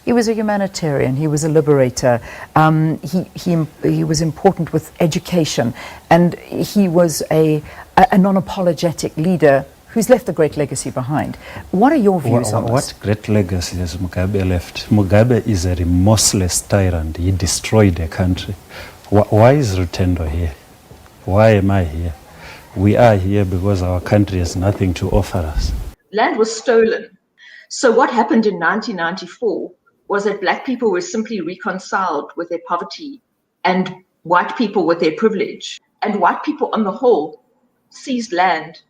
He was a humanitarian. He was a liberator. He was important with education, and he was a non-apologetic leader who's left a great legacy behind. What are your views on this? What great legacy has Mugabe left? Mugabe is a remorseless tyrant. He destroyed the country. Why is Rutendo here? Why am I here? We are here because our country has nothing to offer us. Land was stolen. So what happened in 1994 was that black people were simply reconciled with their poverty and white people with their privilege. And white people on the whole seized land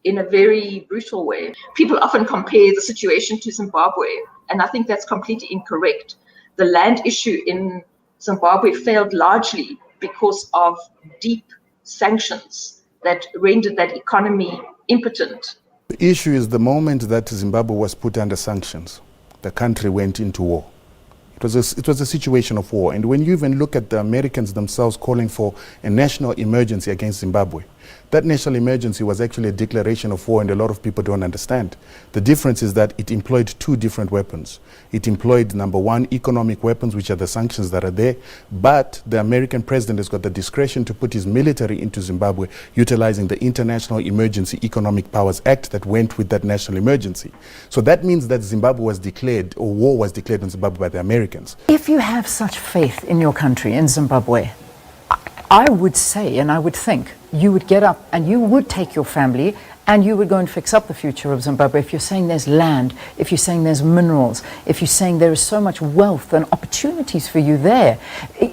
in a very brutal way. People often compare the situation to Zimbabwe, and I think that's completely incorrect. The land issue in Zimbabwe failed largely because of deep sanctions that rendered that economy impotent. The issue is the moment that Zimbabwe was put under sanctions, the country went into war. It was a situation of war. And when you even look at the Americans themselves calling for a national emergency against Zimbabwe, that national emergency was actually a declaration of war, and a lot of people don't understand. The difference is that it employed two different weapons. It employed, number one, economic weapons, which are the sanctions that are there, but the American president has got the discretion to put his military into Zimbabwe, utilizing the International Emergency Economic Powers Act that went with that national emergency. So that means that Zimbabwe was declared, or war was declared on Zimbabwe by the Americans. If you have such faith in your country, in Zimbabwe, I would say, and I would think, you would get up and you would take your family and you would go and fix up the future of Zimbabwe. If you're saying there's land, if you're saying there's minerals, if you're saying there is so much wealth and opportunities for you there,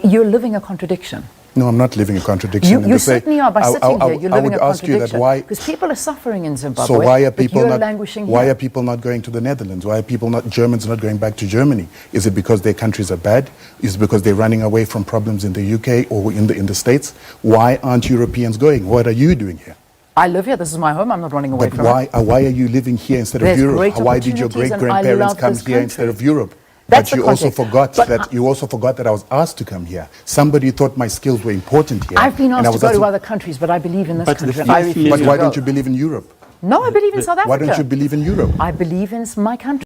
you're living a contradiction. No, I'm not living a contradiction. You certainly are. By sitting here, you're living a contradiction. Because people are suffering in Zimbabwe. So why are people not languishing Why here? are people not going to the Netherlands? Why are Germans not going back to Germany? Is it because their countries are bad? Is it because they're running away from problems in the UK or in the States? Why aren't Europeans going? What are you doing here? I live here. This is my home. I'm not running away from it. But why are you living here instead of Europe? Why did your great-grandparents come here instead of Europe? That's but you also forgot that I was asked to come here. Somebody thought my skills were important here. I've been asked to go to other countries, but I believe in this country. But why don't you believe in Europe? No, I believe in South Africa. Why don't you believe in Europe? I believe in my country.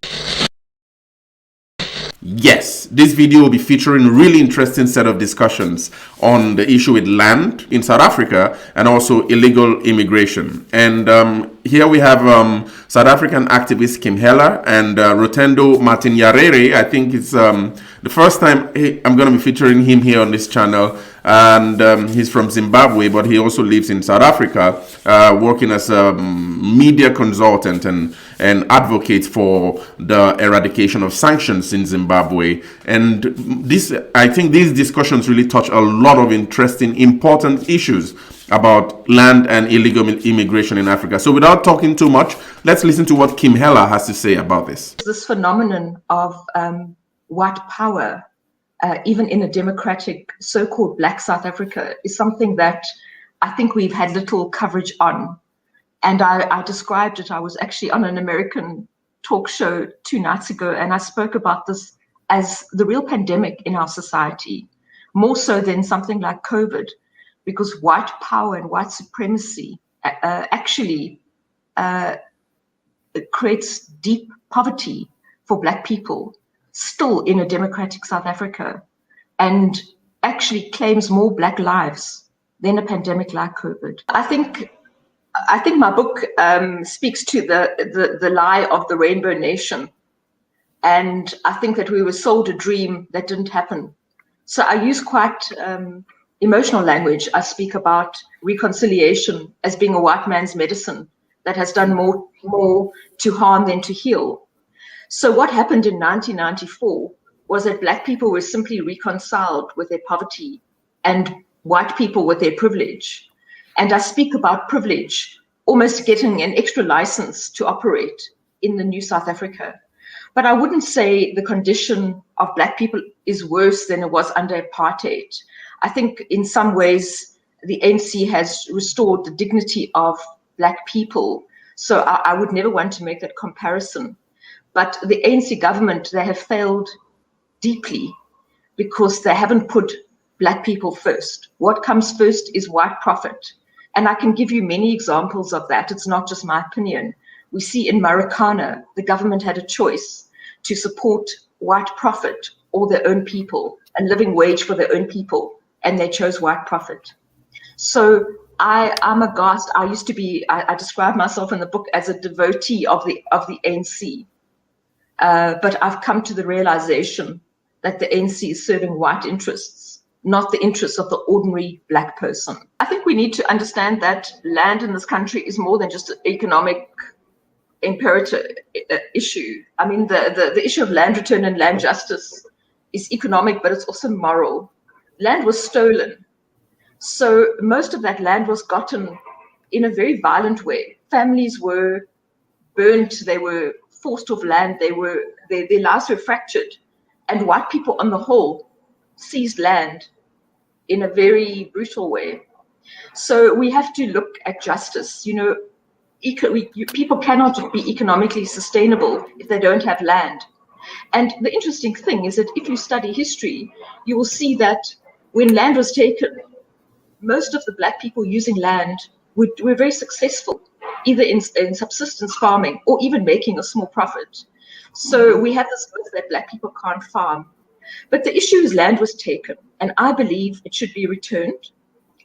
Yes, this video will be featuring a really interesting set of discussions on the issue with land in South Africa and also illegal immigration. And here we have South African activist Kim Heller and Rutendo Martinyarere. I think it's the first time I'm going to be featuring him here on this channel. And he's from Zimbabwe, but he also lives in South Africa, working as a media consultant and advocate for the eradication of sanctions in Zimbabwe. And I think these discussions really touch a lot of interesting, important issues about land and illegal immigration in Africa. So without talking too much, let's listen to what Kim Heller has to say about this. This phenomenon of white power, even in a democratic so-called black South Africa, is something that I think we've had little coverage on. And I described it. I was actually on an American talk show 2 nights ago, and I spoke about this as the real pandemic in our society, more so than something like COVID, because white power and white supremacy actually creates deep poverty for black people still in a democratic South Africa, and actually claims more black lives than a pandemic like COVID. I think my book speaks to the lie of the Rainbow Nation, and I think that we were sold a dream that didn't happen. So I use quite emotional language. I speak about reconciliation as being a white man's medicine that has done more to harm than to heal. So what happened in 1994 was that black people were simply reconciled with their poverty and white people with their privilege. And I speak about privilege, almost getting an extra license to operate in the new South Africa. But I wouldn't say the condition of black people is worse than it was under apartheid. I think in some ways the ANC has restored the dignity of black people. So I would never want to make that comparison. But the ANC government, they have failed deeply because they haven't put black people first. What comes first is white profit. And I can give you many examples of that. It's not just my opinion. We see in Marikana, the government had a choice to support white profit or their own people, a living wage for their own people, and they chose white profit. So I'm aghast. I describe myself in the book as a devotee of the ANC, but I've come to the realization that the ANC is serving white interests, not the interests of the ordinary black person. I think we need to understand that land in this country is more than just an economic imperative issue. I mean, the issue of land return and land justice is economic, but it's also moral. Land was stolen. So most of that land was gotten in a very violent way. Families were burnt, they were forced off land, their lives were fractured. And white people on the whole seized land in a very brutal way. So we have to look at justice. You know, people cannot be economically sustainable if they don't have land. And the interesting thing is that if you study history, you will see that when land was taken, most of the black people using land were very successful, either in subsistence farming or even making a small profit. So we have this myth that black people can't farm. But the issue is land was taken, and I believe it should be returned.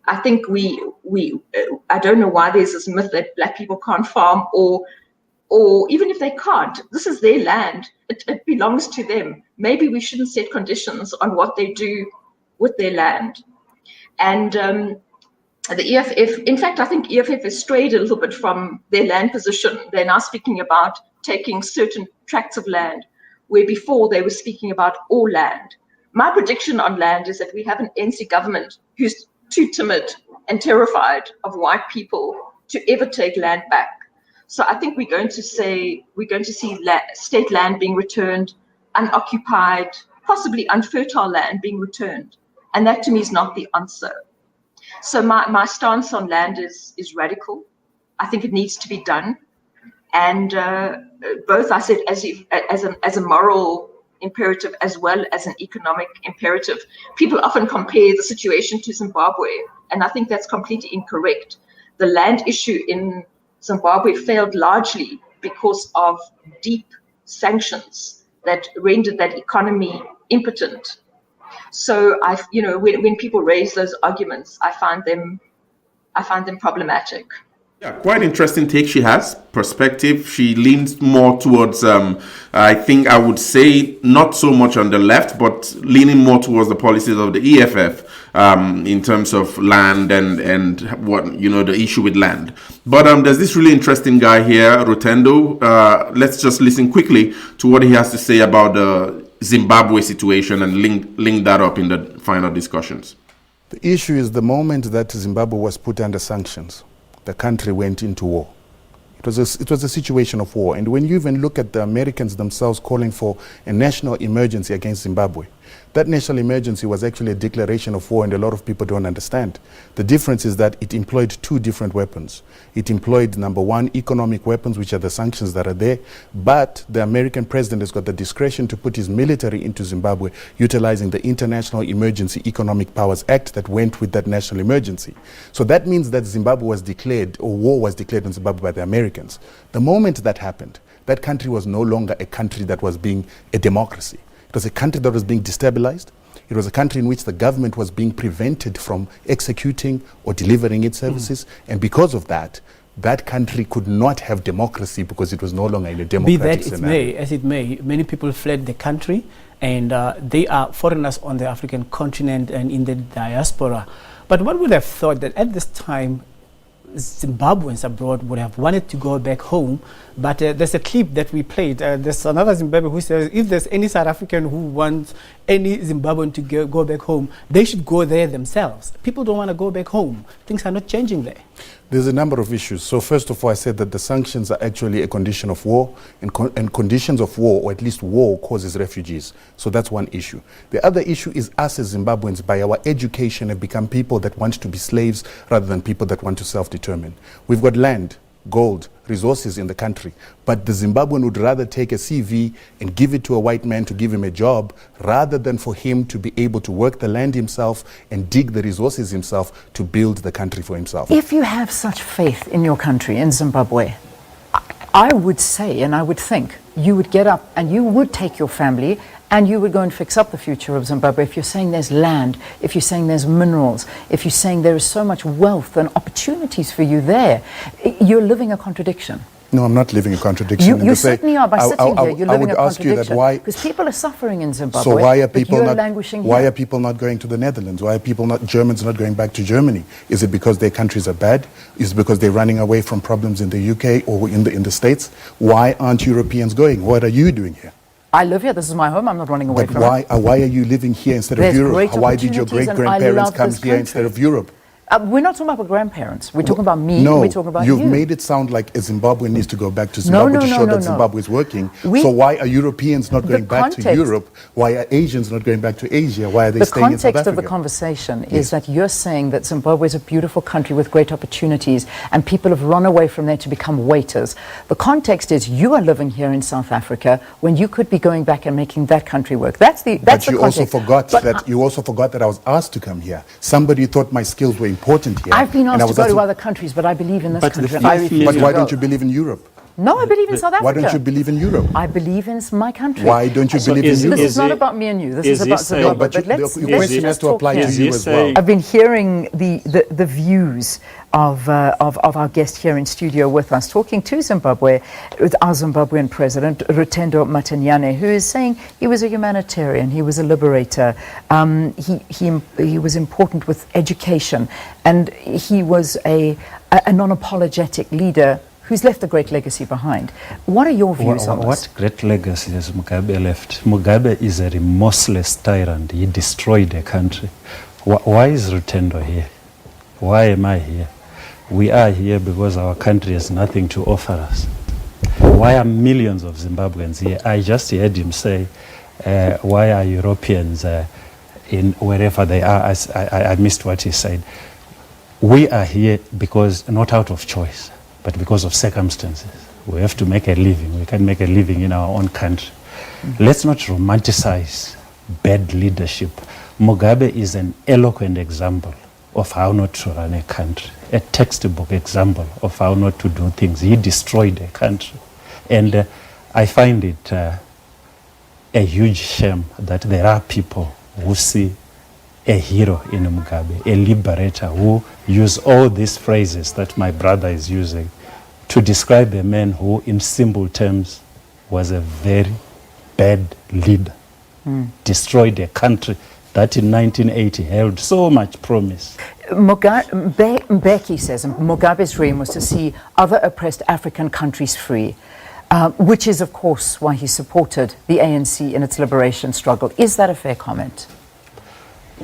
I think I don't know why there's this myth that black people can't farm, or even if they can't, this is their land. It belongs to them. Maybe we shouldn't set conditions on what they do with their land. And the EFF, in fact, I think EFF has strayed a little bit from their land position. They're now speaking about taking certain tracts of land, where before they were speaking about all land. My prediction on land is that we have an ANC government who's too timid and terrified of white people to ever take land back. So I think we're going to see state land being returned, unoccupied, possibly unfertile land being returned. And that to me is not the answer. So my stance on land is radical. I think it needs to be done. And both, I said, as a moral imperative as well as an economic imperative. People often compare the situation to Zimbabwe, and I think that's completely incorrect. The land issue in Zimbabwe failed largely because of deep sanctions that rendered that economy impotent. So when people raise those arguments, I find them problematic. Yeah, quite interesting take she has, perspective. She leans more towards, I think I would say, not so much on the left, but leaning more towards the policies of the EFF in terms of land and what, the issue with land. But there's this really interesting guy here, Rutendo. Let's just listen quickly to what he has to say about the Zimbabwe situation and link that up in the final discussions. The issue is the moment that Zimbabwe was put under sanctions, the country went into war. It was a situation of war. And when you even look at the Americans themselves calling for a national emergency against Zimbabwe, that national emergency was actually a declaration of war, and a lot of people don't understand. The difference is that it employed two different weapons. It employed, number one, economic weapons, which are the sanctions that are there, but the American president has got the discretion to put his military into Zimbabwe, utilizing the International Emergency Economic Powers Act that went with that national emergency. So that means that Zimbabwe was declared, or war was declared in Zimbabwe by the Americans. The moment that happened, that country was no longer a country that was being a democracy. It was a country that was being destabilized. It was a country in which the government was being prevented from executing or delivering its services. And because of that, that country could not have democracy because it was no longer in a democratic scenario. As it may, many people fled the country, and they are foreigners on the African continent and in the diaspora. But one would have thought that at this time, Zimbabweans abroad would have wanted to go back home, but there's a clip that we played. There's another Zimbabwean who says if there's any South African who wants any Zimbabwean to go back home, they should go there themselves. People don't want to go back home. Things are not changing there. There's a number of issues. So first of all, I said that the sanctions are actually a condition of war, and conditions of war, or at least war, causes refugees. So that's one issue. The other issue is us as Zimbabweans, by our education, have become people that want to be slaves rather than people that want to self-determine. We've got land, gold, resources in the country, but the Zimbabwean would rather take a CV and give it to a white man to give him a job rather than for him to be able to work the land himself and dig the resources himself to build the country for himself. If you have such faith in your country, in Zimbabwe, I would say and I would think you would get up and you would take your family and you would go and fix up the future of Zimbabwe, if you're saying there's land, if you're saying there's minerals, if you're saying there is so much wealth and opportunities for you there, you're living a contradiction. No, I'm not living a contradiction. You certainly are. By sitting here, you're living a contradiction. Because people are suffering in Zimbabwe. So why are people not languishing here? Why are people not going to the Netherlands? Why are Germans not going back to Germany? Is it because their countries are bad? Is it because they're running away from problems in the UK or in the States? Why aren't Europeans going? What are you doing here? I live here. This is my home. I'm not running away from it. But why are you living here instead of Europe? Why did your great-grandparents come here instead of Europe? We're not talking about grandparents. We're talking about me. No, we're talking about you. You've made it sound like a Zimbabwean needs to go back to Zimbabwe to show that Zimbabwe is working. So why are Europeans not going back to Europe? Why are Asians not going back to Asia? Why are they staying in South Africa? The context of the conversation is that you're saying that Zimbabwe is a beautiful country with great opportunities and people have run away from there to become waiters. The context is you are living here in South Africa when you could be going back and making that country work. That's the context. You also forgot that I was asked to come here. Somebody thought my skills were important here. I've been asked to go to other countries, but I believe in this country. But why don't you believe in Europe? No, I believe in South Africa. Why don't you believe in Europe? I believe in my country. Why don't you believe in Europe? This is not about me and you. This is about Zimbabwe. But your question has to apply to you as well. I've been hearing the views of our guest here in studio with us, talking to Zimbabwe, with our Zimbabwean president, Rutendo Martinyarere, who is saying he was a humanitarian, he was a liberator, he was important with education, and he was a non-apologetic leader who's left a great legacy behind. What are your views on this? What great legacy has Mugabe left? Mugabe is a remorseless tyrant. He destroyed a country. Why is Rutendo here? Why am I here? We are here because our country has nothing to offer us. Why are millions of Zimbabweans here? I just heard him say, why are Europeans in wherever they are? I missed what he said. We are here because, not out of choice, but because of circumstances. We have to make a living. We can make a living in our own country. Let's not romanticize bad leadership. Mugabe is an eloquent example of how not to run a country, a textbook example of how not to do things. He destroyed a country. And I find it a huge shame that there are people who see a hero in Mugabe, a liberator, who use all these phrases that my brother is using to describe a man who, in simple terms, was a very bad leader. Destroyed a country that in 1980 held so much promise. Mbeki says Mugabe's dream was to see other oppressed African countries free, which is, of course, why he supported the ANC in its liberation struggle. Is that a fair comment?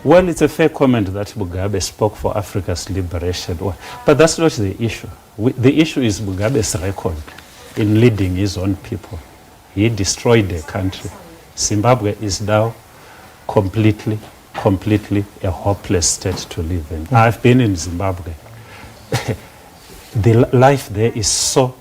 Well, it's a fair comment that Mugabe spoke for Africa's liberation, but that's not the issue. The issue is Mugabe's record in leading his own people. He destroyed the country. Zimbabwe is now completely a hopeless state to live in. I've been in Zimbabwe. The life there is so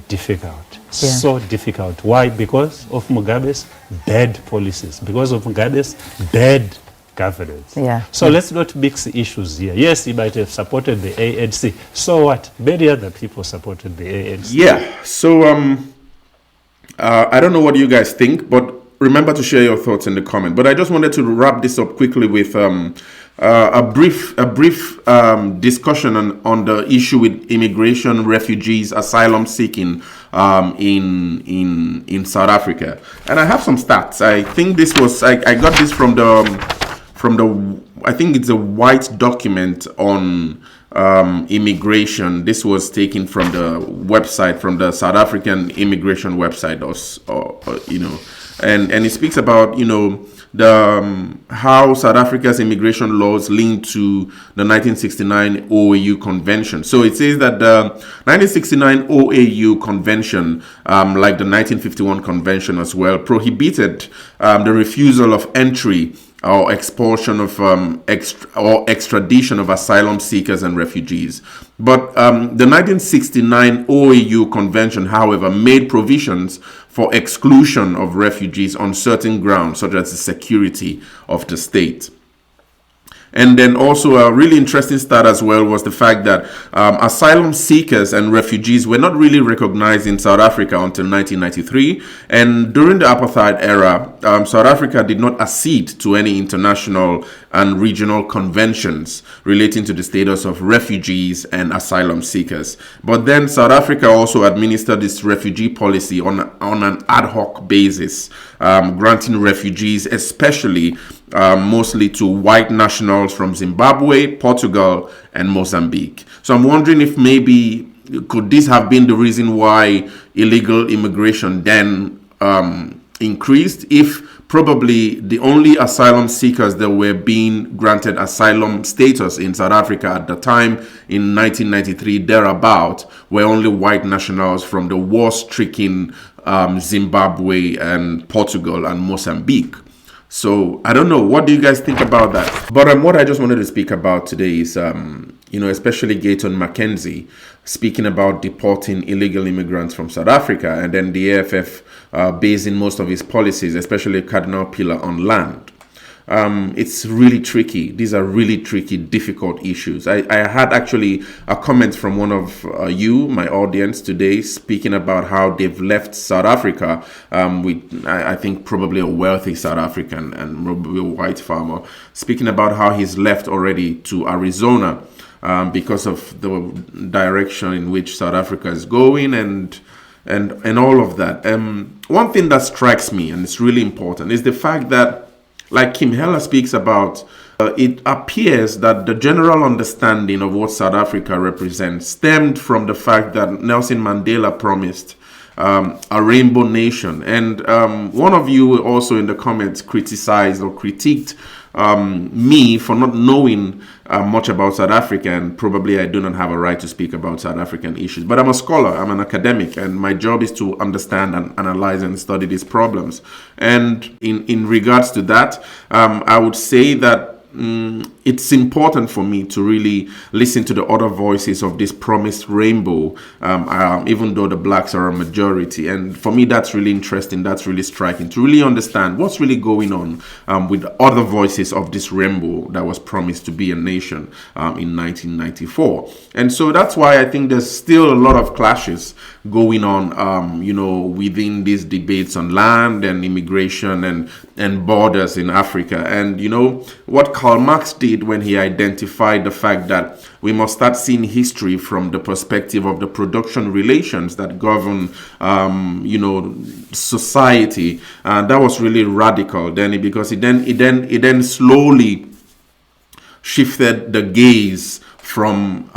difficult. So difficult. Why? Because of Mugabe's bad policies, because of Mugabe's bad governance. So let's not mix issues here. Yes, he might have supported the ANC. So what? Many other people supported the ANC. Yeah. So I don't know what you guys think, but remember to share your thoughts in the comment. But I just wanted to wrap this up quickly with a brief discussion on the issue with immigration, refugees, asylum seeking in South Africa. And I have some stats. I think this was I got this from the I think it's a white document on immigration. This was taken from the website, from the South African immigration website, and it speaks about how South Africa's immigration laws link to the 1969 OAU Convention. So it says that the 1969 OAU Convention, like the 1951 Convention as well, prohibited the refusal of entry or expulsion of extradition of asylum seekers and refugees. But the 1969 OAU Convention, however, made provisions for exclusion of refugees on certain grounds, such as the security of the state. And then also a really interesting stat as well was the fact that asylum seekers and refugees were not really recognized in South Africa until 1993. And during the apartheid era, South Africa did not accede to any international and regional conventions relating to the status of refugees and asylum seekers. But then South Africa also administered its refugee policy on an ad hoc basis, granting refugees, especially mostly to white nationals from Zimbabwe, Portugal, and Mozambique. So I'm wondering if maybe could this have been the reason why illegal immigration then increased, if probably the only asylum seekers that were being granted asylum status in South Africa at the time in 1993 thereabout were only white nationals from the war-stricken Zimbabwe and Portugal and Mozambique. So I don't know. What do you guys think about that? But what I just wanted to speak about today is, especially Gayton Mackenzie speaking about deporting illegal immigrants from South Africa, and then the AFF basing most of its policies, especially Cardinal Pillar, on land. It's really tricky. These are really tricky, difficult issues. I had actually a comment from one of you, my audience today, speaking about how they've left South Africa with, I think, probably a wealthy South African and probably a white farmer, speaking about how he's left already to Arizona because of the direction in which South Africa is going and all of that. One thing that strikes me, and it's really important, is the fact that, like Kim Heller speaks about, it appears that the general understanding of what South Africa represents stemmed from the fact that Nelson Mandela promised a rainbow nation. And one of you also in the comments criticized or critiqued me for not knowing much about South Africa, and probably I do not have a right to speak about South African issues. But I'm a scholar, I'm an academic, and my job is to understand and analyze and study these problems. And in regards to that, I would say that it's important for me to really listen to the other voices of this promised rainbow, even though the blacks are a majority. And for me, that's really interesting. That's really striking, to really understand what's really going on with the other voices of this rainbow that was promised to be a nation in 1994. And so that's why I think there's still a lot of clashes going on, within these debates on land and immigration and borders in Africa. And, what Karl Marx did when he identified the fact that we must start seeing history from the perspective of the production relations that govern, society. That was really radical, because it then slowly shifted the gaze from,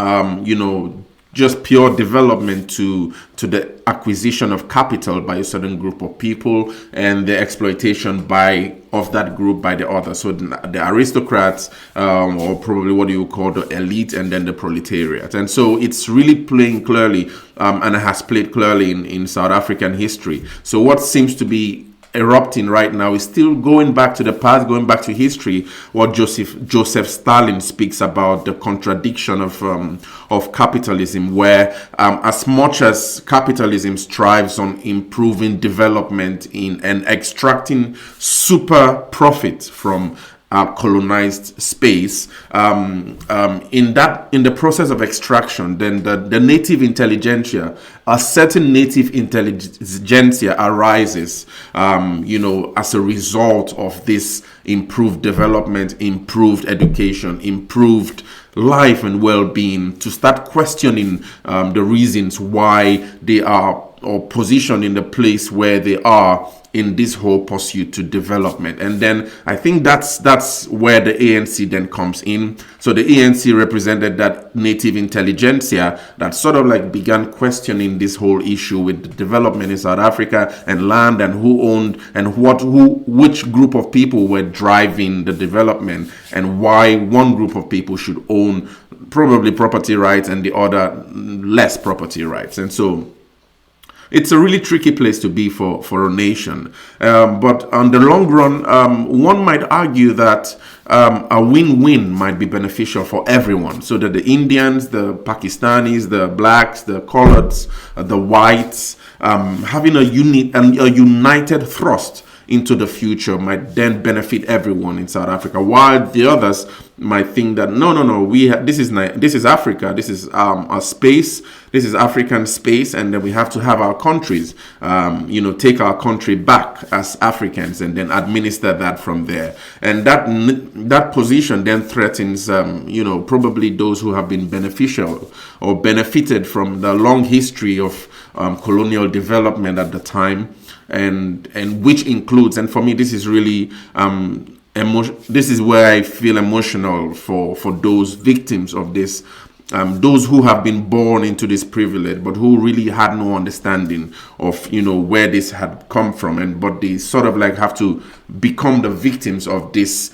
just pure development to the acquisition of capital by a certain group of people and the exploitation of that group by the other. So the aristocrats, or probably what you call the elite, and then the proletariat. And so it's really playing clearly, and it has played clearly in South African history. So what seems to be erupting right now is still going back to the past, going back to history, what Joseph Stalin speaks about, the contradiction of capitalism, where as much as capitalism strives on improving development and extracting super profit from colonized space, in the process of extraction, then the native intelligentsia, a certain native intelligentsia arises, as a result of this improved development, improved education, improved life and well-being, to start questioning the reasons why they are or positioned in the place where they are in this whole pursuit to development. And then I think that's where the ANC then comes in. So the ANC represented that native intelligentsia that sort of like began questioning this whole issue with the development in South Africa and land and who owned and which group of people were driving the development, and why one group of people should own probably property rights and the other less property rights. And so it's a really tricky place to be for a nation. But on the long run, one might argue that a win-win might be beneficial for everyone, so that the Indians, the Pakistanis, the blacks, the coloreds, the whites, having a united thrust into the future might then benefit everyone in South Africa, while the others might think that no, this is Africa, this is our space, this is African space, and then we have to have our countries, take our country back as Africans and then administer that from there. And that position then threatens, probably those who have been beneficial or benefited from the long history of colonial development at the time, and which includes, and for me this is really this is where I feel emotional for those victims of this, those who have been born into this privilege but who really had no understanding of where this had come from, but they sort of like have to become the victims of this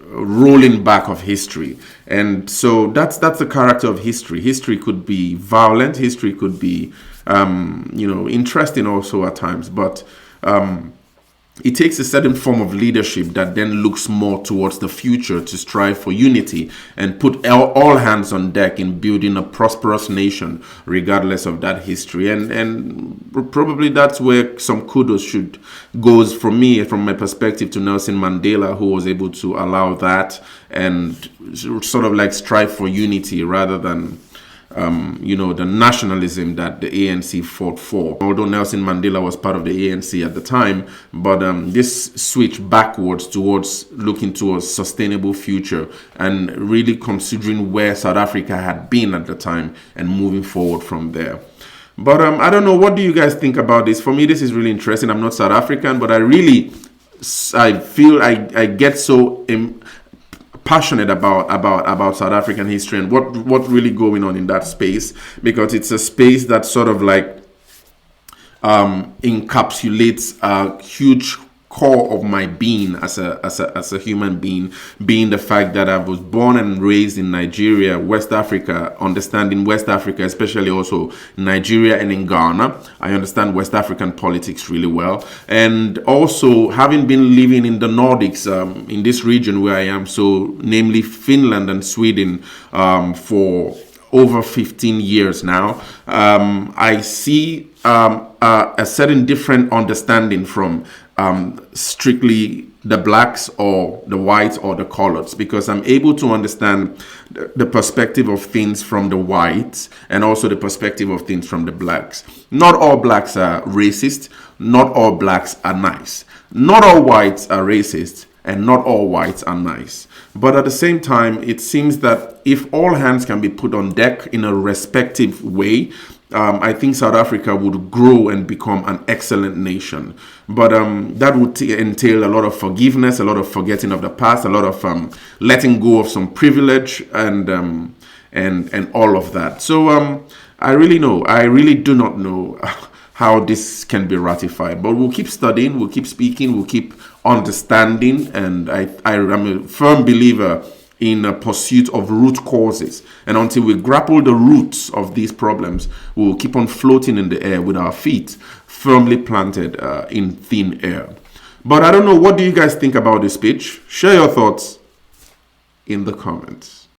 rolling back of history. And so that's the character of history. History could be violent, history could be interesting also at times, but it takes a certain form of leadership that then looks more towards the future to strive for unity and put all hands on deck in building a prosperous nation regardless of that history. And probably that's where some kudos goes from me, from my perspective, to Nelson Mandela, who was able to allow that and sort of like strive for unity rather than the nationalism that the ANC fought for. Although Nelson Mandela was part of the ANC at the time, but this switch backwards towards looking towards sustainable future and really considering where South Africa had been at the time and moving forward from there. But I don't know, what do you guys think about this? For me, this is really interesting. I'm not South African, but I feel I get so passionate about South African history and what really going on in that space, because it's a space that sort of like encapsulates a huge core of my being as a human being the fact that I was born and raised in Nigeria, West Africa, understanding West Africa, especially also Nigeria and in Ghana. I understand West African politics really well, and also having been living in the Nordics, in this region where I am, so namely Finland and Sweden, for over 15 years now, I see a certain different understanding from strictly the blacks or the whites or the coloreds, because I'm able to understand the perspective of things from the whites and also the perspective of things from the blacks. Not all blacks are racist, not all blacks are nice, not all whites are racist, and not all whites are nice. But at the same time, it seems that if all hands can be put on deck in a respective way, I think South Africa would grow and become an excellent nation. But that would entail a lot of forgiveness, a lot of forgetting of the past, a lot of letting go of some privilege and all of that. So I really do not know how this can be ratified. But we'll keep studying, we'll keep speaking, we'll keep understanding, and I am a firm believer in a pursuit of root causes. And until we grapple the roots of these problems, we will keep on floating in the air with our feet firmly planted in thin air. But I don't know, what do you guys think about this speech? Share your thoughts in the comments.